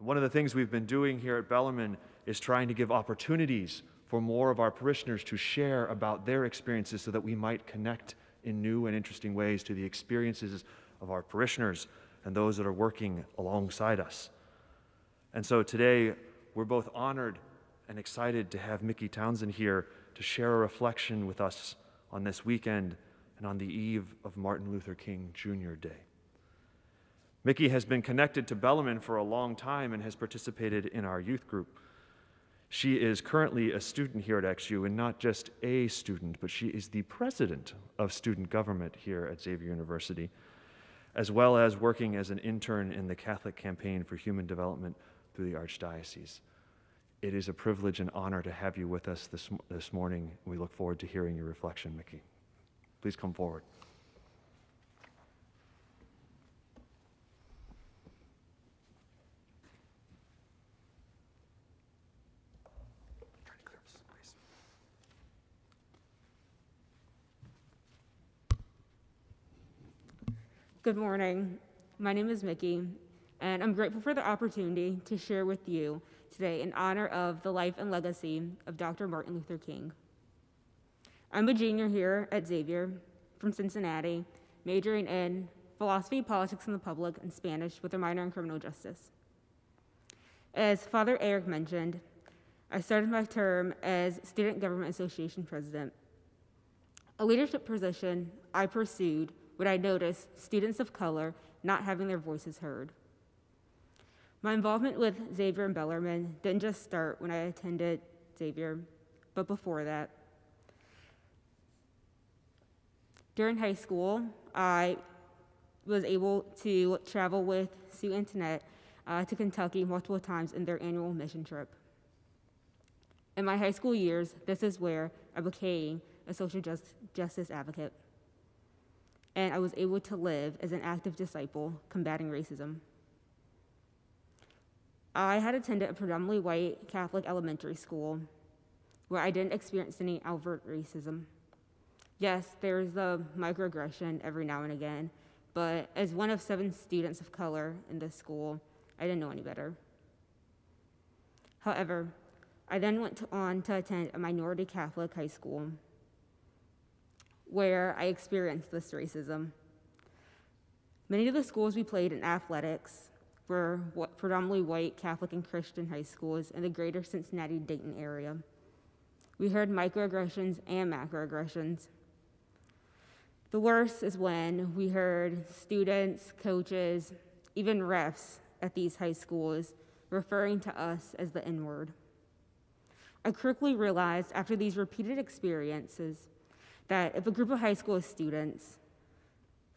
One of the things we've been doing here at Bellarmine is trying to give opportunities for more of our parishioners to share about their experiences so that we might connect in new and interesting ways to the experiences of our parishioners and those that are working alongside us. And so today, we're both honored and excited to have Mickey Townsend here to share a reflection with us on this weekend and on the eve of Martin Luther King Jr. Day. Mickey has been connected to Bellarmine for a long time and has participated in our youth group. She is currently a student here at XU, and not just a student, but she is the president of student government here at Xavier University, as well as working as an intern in the Catholic Campaign for Human Development through the Archdiocese. It is a privilege and honor to have you with us this morning. We look forward to hearing your reflection, Mickey. Please come forward. Good morning. My name is Mickey, and I'm grateful for the opportunity to share with you today in honor of the life and legacy of Dr. Martin Luther King. I'm a junior here at Xavier from Cincinnati, majoring in philosophy, politics, and the public, and Spanish with a minor in criminal justice. As Father Eric mentioned, I started my term as Student Government Association president, a leadership position I pursued when I noticed students of color not having their voices heard. My involvement with Xavier and Bellarmine didn't just start when I attended Xavier, but before that. During high school, I was able to travel with Sue Antoinette to Kentucky multiple times in their annual mission trip. In my high school years, this is where I became a social justice advocate, and I was able to live as an active disciple combating racism. I had attended a predominantly white Catholic elementary school where I didn't experience any overt racism. Yes, there's the microaggression every now and again, but as one of 7 students of color in this school, I didn't know any better. However, I then went on to attend a minority Catholic high school where I experienced this racism. Many of the schools we played in athletics were predominantly white Catholic and Christian high schools in the greater Cincinnati-Dayton area. We heard microaggressions and macroaggressions. The worst is when we heard students, coaches, even refs at these high schools referring to us as the N-word. I quickly realized after these repeated experiences that if a group of high school students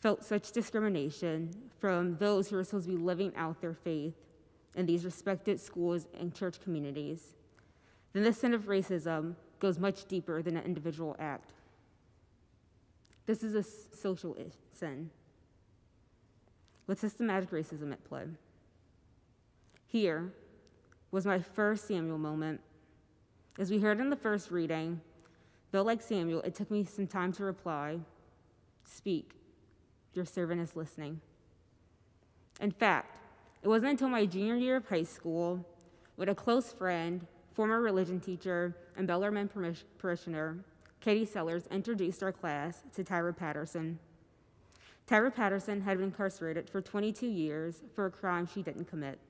felt such discrimination from those who are supposed to be living out their faith in these respected schools and church communities, then this sin of racism goes much deeper than an individual act. This is a social sin with systematic racism at play. Here was my first Samuel moment. As we heard in the first reading, though like Samuel, it took me some time to reply, "Speak, your servant is listening." In fact, it wasn't until my junior year of high school when a close friend, former religion teacher, and Bellarmine parishioner, Katie Sellers, introduced our class to Tyra Patterson. Tyra Patterson had been incarcerated for 22 years for a crime she didn't commit.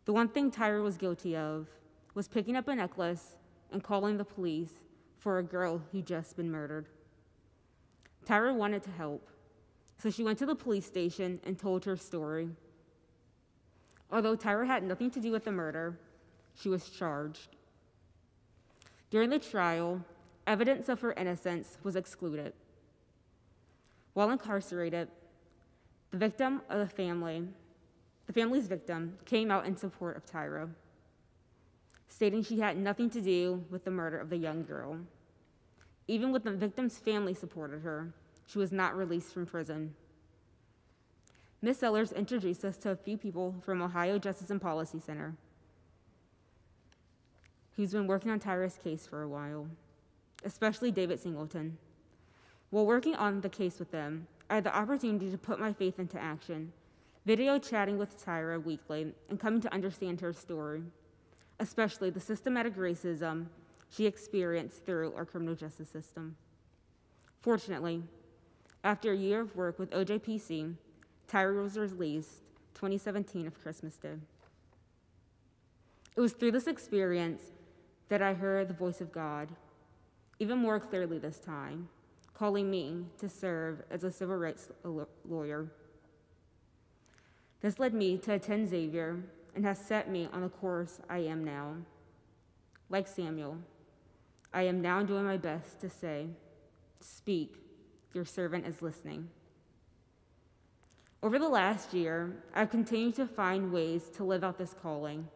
The one thing Tyra was guilty of was picking up a necklace and calling the police for a girl who'd just been murdered. Tyra wanted to help, so she went to the police station and told her story. Although Tyra had nothing to do with the murder, she was charged. During the trial, evidence of her innocence was excluded. While incarcerated, the family's victim came out in support of Tyra, stating she had nothing to do with the murder of the young girl. Even when the victim's family supported her, she was not released from prison. Ms. Sellers introduced us to a few people from Ohio Justice and Policy Center, who's been working on Tyra's case for a while, especially David Singleton. While working on the case with them, I had the opportunity to put my faith into action video chatting with Tyra weekly and coming to understand her story, especially the systematic racism she experienced through our criminal justice system. Fortunately, after a year of work with OJPC, Tyra was released 2017 of Christmas Day. It was through this experience that I heard the voice of God, even more clearly this time, calling me to serve as a civil rights lawyer. This led me to attend Xavier and has set me on the course I am now. Like Samuel, I am now doing my best to say, "Speak, your servant is listening." Over the last year, I've continued to find ways to live out this calling.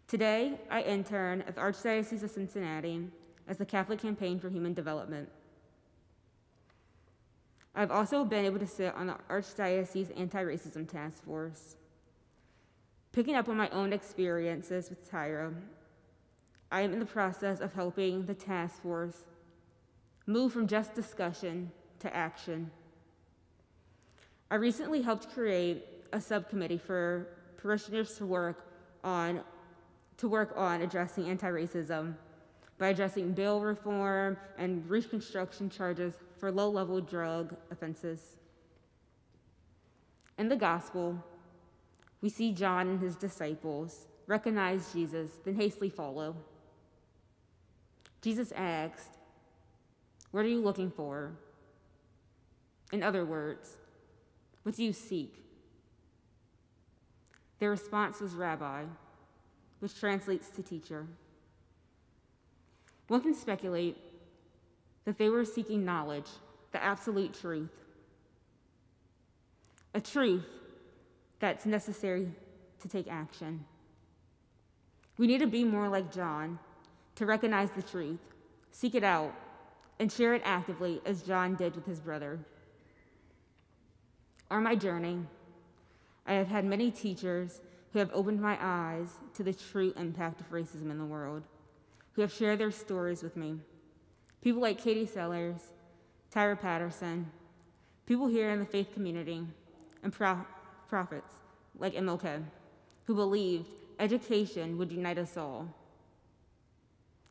Today, I intern at the Archdiocese of Cincinnati as the Catholic Campaign for Human Development. I've also been able to sit on the Archdiocese Anti-Racism Task Force. Picking up on my own experiences with Tyra, I am in the process of helping the task force move from just discussion to action. I recently helped create a subcommittee for parishioners to work on addressing anti-racism by addressing bail reform and reconstruction charges for low-level drug offenses. In the gospel, we see John and his disciples recognize Jesus, then hastily follow. Jesus asked, "What are you looking for?" In other words, what do you seek? Their response was "Rabbi," which translates to teacher. One can speculate that they were seeking knowledge, the absolute truth, a truth that's necessary to take action. We need to be more like John, to recognize the truth, seek it out, and share it actively as John did with his brother. On my journey, I have had many teachers who have opened my eyes to the true impact of racism in the world, who have shared their stories with me. People like Katie Sellers, Tyra Patterson, people here in the faith community, and prophets like MLK, who believed education would unite us all.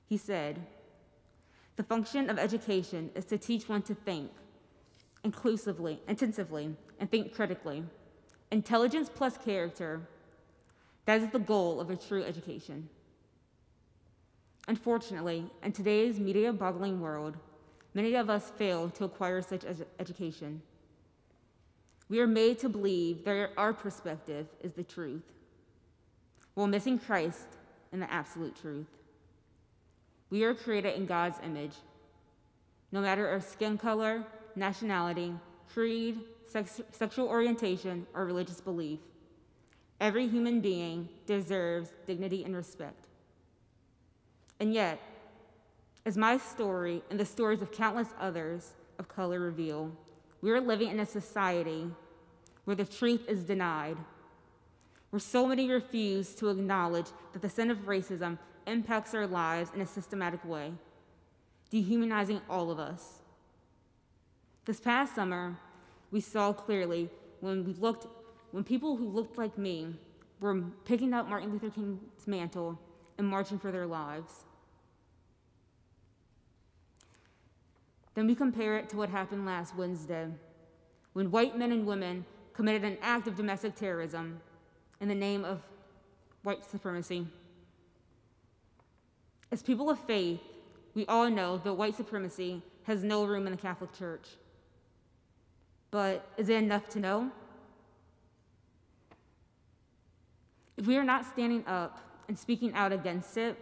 He said, "The function of education is to teach one to think inclusively, intensively, and think critically. Intelligence plus character, that is the goal of a true education." Unfortunately, in today's media-boggling world, many of us fail to acquire such education. We are made to believe that our perspective is the truth, while missing Christ and the absolute truth. We are created in God's image. No matter our skin color, nationality, creed, sexual orientation, or religious belief, every human being deserves dignity and respect. And yet, as my story and the stories of countless others of color reveal, we are living in a society where the truth is denied, where so many refuse to acknowledge that the sin of racism impacts our lives in a systematic way, dehumanizing all of us. This past summer, we saw clearly when people who looked like me were picking up Martin Luther King's mantle and marching for their lives. Then we compare it to what happened last Wednesday, when white men and women committed an act of domestic terrorism in the name of white supremacy. As people of faith, we all know that white supremacy has no room in the Catholic Church. But is it enough to know? If we are not standing up and speaking out against it,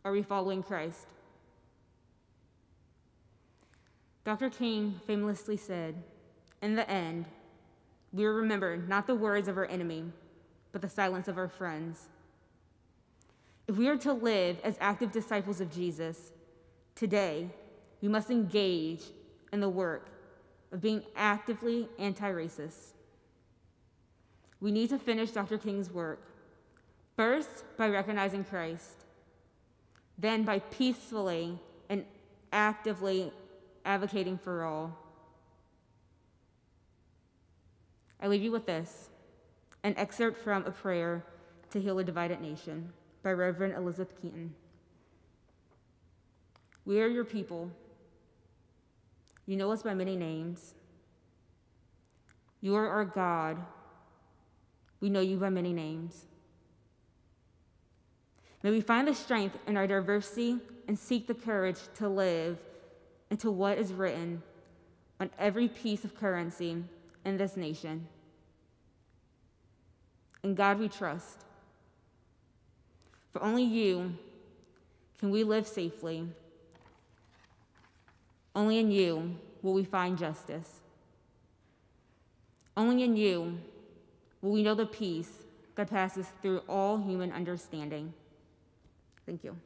are we following Christ? Dr. King famously said, "In the end, we will remember not the words of our enemy, but the silence of our friends." If we are to live as active disciples of Jesus, today we must engage in the work of being actively anti-racist. We need to finish Dr. King's work, first by recognizing Christ, then by peacefully and actively advocating for all. I leave you with this, an excerpt from A Prayer to Heal a Divided Nation by Reverend Elizabeth Keaton. We are your people. You know us by many names. You are our God. We know you by many names. May we find the strength in our diversity and seek the courage to live into what is written on every piece of currency in this nation. In God we trust. For only you can we live safely. Only in you will we find justice. Only in you will we know the peace that passes through all human understanding. Thank you.